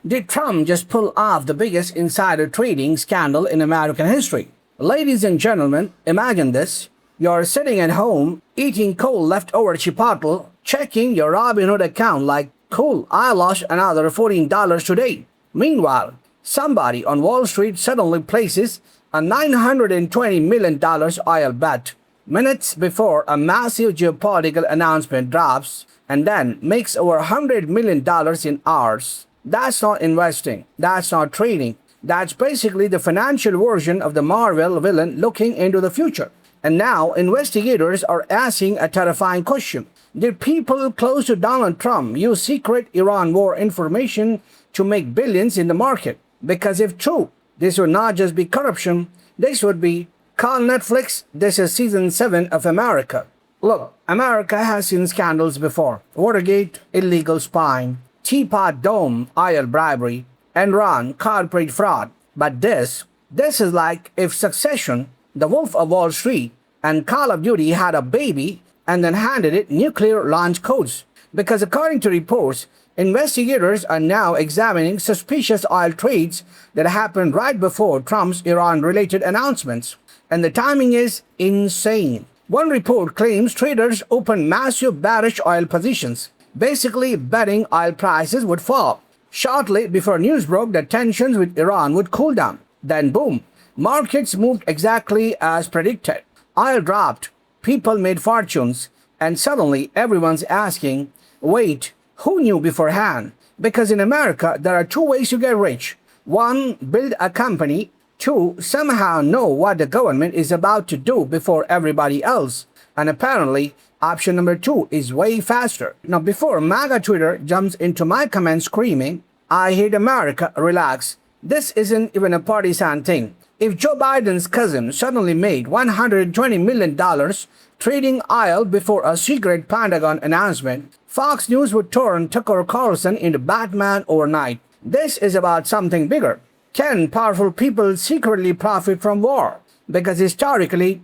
Did Trump just pull off the biggest insider trading scandal in American history? Ladies and gentlemen, imagine this. You're sitting at home, eating cold leftover chipotle, checking your Robinhood account like, cool, I lost another $14 today. Meanwhile, somebody on Wall Street suddenly places a $920 million oil bet minutes before a massive geopolitical announcement drops and then makes over $100 million in hours. That's not investing. That's not trading. That's basically the financial version of the Marvel villain looking into the future. And now investigators are asking a terrifying question. Did people close to Donald Trump use secret Iran war information to make billions in the market? Because if true, this would not just be corruption, this would be, call Netflix, this is season 7 of America. Look, America has seen scandals before. Watergate, illegal spying, Teapot Dome, oil bribery, Enron, corporate fraud. But this is like if Succession, The Wolf of Wall Street, and Call of Duty had a baby and then handed it nuclear launch codes. Because according to reports, investigators are now examining suspicious oil trades that happened right before Trump's Iran-related announcements. And the timing is insane. One report claims traders opened massive bearish oil positions, basically betting oil prices would fall. Shortly before news broke that tensions with Iran would cool down. Then boom, markets moved exactly as predicted. Oil dropped, people made fortunes, and suddenly everyone's asking, wait, who knew beforehand? Because in America, there are two ways to get rich. One, build a company. Two, somehow know what the government is about to do before everybody else. And apparently, option number 2 is way faster. Now, before MAGA Twitter jumps into my comments screaming, I hate America, relax. This isn't even a partisan thing. If Joe Biden's cousin suddenly made $120 million trading oil before a secret Pentagon announcement, Fox News would turn Tucker Carlson into Batman overnight. This is about something bigger. Can powerful people secretly profit from war? Because historically,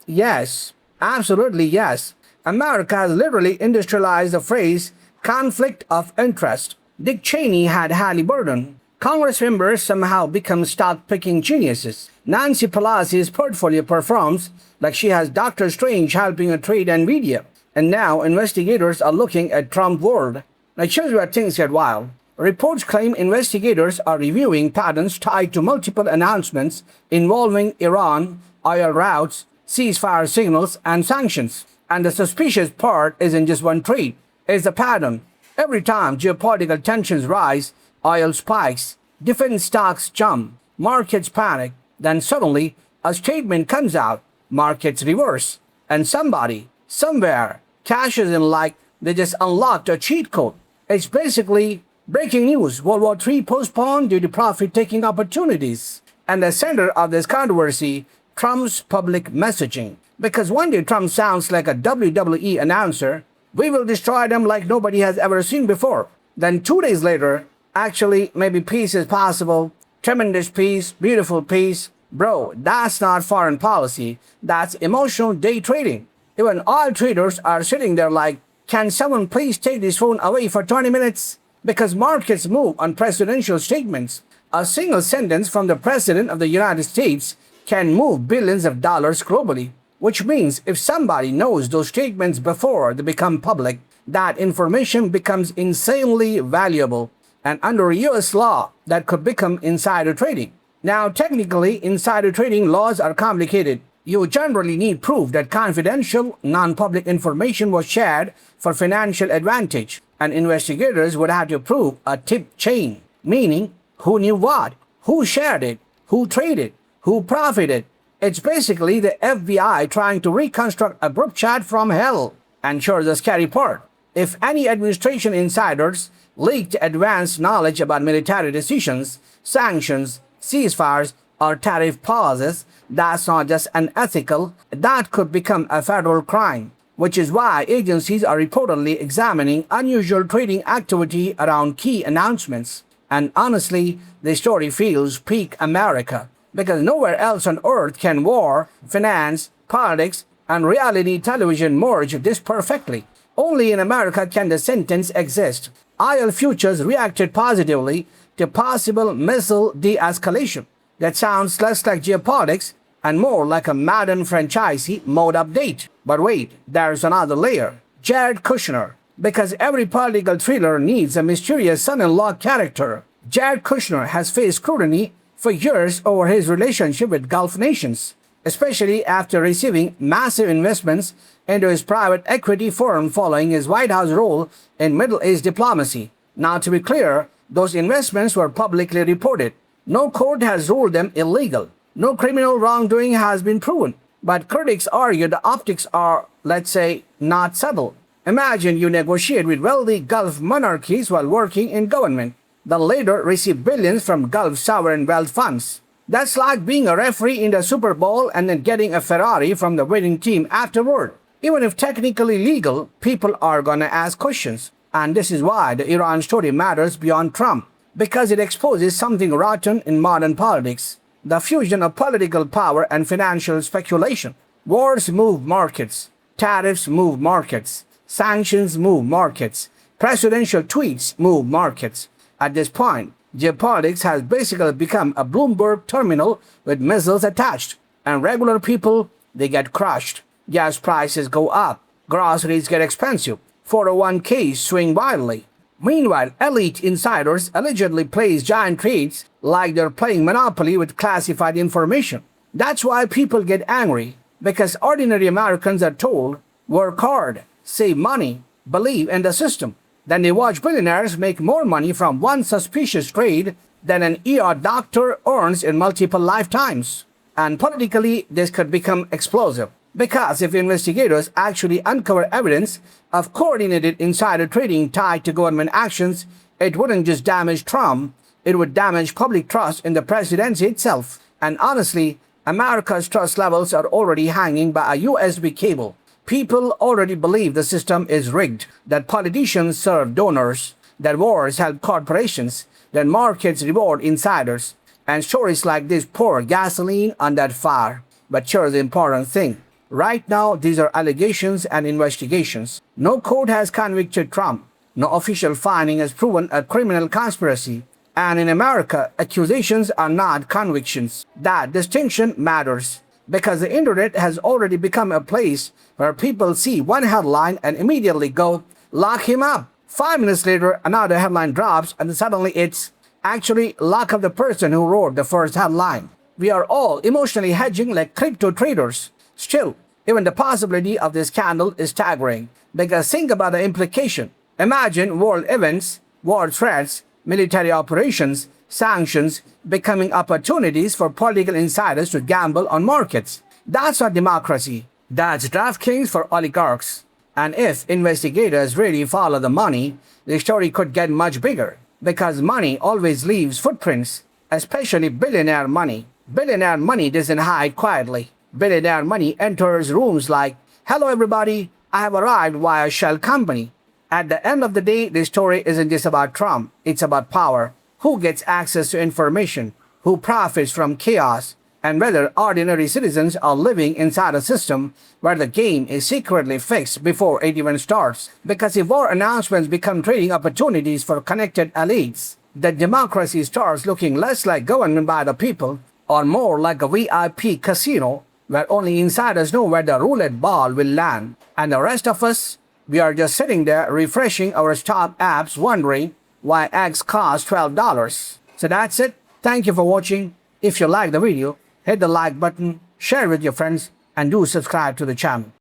yes. Absolutely yes. America has literally industrialized the phrase conflict of interest. Dick Cheney had Halliburton. Congress members somehow become stock-picking geniuses. Nancy Pelosi's portfolio performs like she has Doctor Strange helping her trade Nvidia. And now investigators are looking at Trump world. Now here's where things get wild. Reports claim investigators are reviewing patterns tied to multiple announcements involving Iran, oil routes, ceasefire signals, and sanctions. And the suspicious part isn't just one trade, it's a pattern. Every time geopolitical tensions rise, oil spikes, defense stocks jump, markets panic, then suddenly a statement comes out, markets reverse, and somebody, somewhere, cashes in like they just unlocked a cheat code. It's basically breaking news, World War III postponed due to profit-taking opportunities. And the center of this controversy, Trump's public messaging. Because one day Trump sounds like a WWE announcer, we will destroy them like nobody has ever seen before. Then 2 days later, actually, maybe peace is possible, tremendous peace, beautiful peace. Bro, that's not foreign policy, that's emotional day trading. Even oil traders are sitting there like, can someone please take this phone away for 20 minutes? Because markets move on presidential statements. A single sentence from the President of the United States can move billions of dollars globally. Which means if somebody knows those statements before they become public, that information becomes insanely valuable. And under US law, that could become insider trading. Now, technically, insider trading laws are complicated. You generally need proof that confidential, non-public information was shared for financial advantage. And investigators would have to prove a tip chain, meaning who knew what, who shared it, who traded, who profited. It's basically the FBI trying to reconstruct a group chat from hell. And sure, the scary part, if any administration insiders leaked advanced knowledge about military decisions, sanctions, ceasefires, or tariff pauses, that's not just unethical, that could become a federal crime. Which is why agencies are reportedly examining unusual trading activity around key announcements. And honestly, the story feels peak America, because nowhere else on earth can war, finance, politics, and reality television merge this perfectly. Only in America can the sentence exist. Oil futures reacted positively to possible missile de-escalation. That sounds less like geopolitics and more like a Madden franchisee mode update. But wait, there's another layer. Jared Kushner. Because every political thriller needs a mysterious son-in-law character. Jared Kushner has faced scrutiny for years over his relationship with Gulf nations, especially after receiving massive investments into his private equity firm following his White House role in Middle East diplomacy. Now, to be clear, those investments were publicly reported. No court has ruled them illegal. No criminal wrongdoing has been proven. But critics argue the optics are, let's say, not subtle. Imagine you negotiate with wealthy Gulf monarchies while working in government, then later receive billions from Gulf sovereign wealth funds. That's like being a referee in the Super Bowl and then getting a Ferrari from the winning team afterward. Even if technically legal, people are gonna ask questions. And this is why the Iran story matters beyond Trump, because it exposes something rotten in modern politics. The fusion of political power and financial speculation. Wars move markets. Tariffs move markets. Sanctions move markets. Presidential tweets move markets. At this point, geopolitics has basically become a Bloomberg terminal with missiles attached. And regular people, they get crushed. Gas prices go up. Groceries get expensive. 401ks swing wildly. Meanwhile, elite insiders allegedly place giant trades like they're playing Monopoly with classified information. That's why people get angry, because ordinary Americans are told, work hard, save money, believe in the system. Then they watch billionaires make more money from one suspicious trade than an ER doctor earns in multiple lifetimes. And politically, this could become explosive. Because if investigators actually uncover evidence of coordinated insider trading tied to government actions, it wouldn't just damage Trump, it would damage public trust in the presidency itself. And honestly, America's trust levels are already hanging by a USB cable. People already believe the system is rigged, that politicians serve donors, that wars help corporations, that markets reward insiders, and stories like this pour gasoline on that fire. But here's the important thing. Right now, these are allegations and investigations. No court has convicted Trump. No official finding has proven a criminal conspiracy. And in America, accusations are not convictions. That distinction matters, because the internet has already become a place where people see one headline and immediately go, lock him up. 5 minutes later, another headline drops and suddenly it's actually lock up the person who wrote the first headline. We are all emotionally hedging like crypto traders. Still, even the possibility of this scandal is staggering, because think about the implication. Imagine world events, war threats, military operations, sanctions becoming opportunities for political insiders to gamble on markets. That's not democracy. That's DraftKings for oligarchs. And if investigators really follow the money, the story could get much bigger. Because money always leaves footprints, especially billionaire money. Billionaire money doesn't hide quietly. Billionaire money enters rooms like, hello everybody, I have arrived via Shell Company. At the end of the day, the story isn't just about Trump, it's about power. Who gets access to information, who profits from chaos, and whether ordinary citizens are living inside a system where the game is secretly fixed before it even starts. Because if war announcements become trading opportunities for connected elites, the democracy starts looking less like government by the people, or more like a VIP casino where only insiders know where the roulette ball will land. And the rest of us, we are just sitting there refreshing our stock apps wondering why eggs cost $12. So that's it. Thank you for watching. If you like the video, hit the like button, share with your friends, and do subscribe to the channel.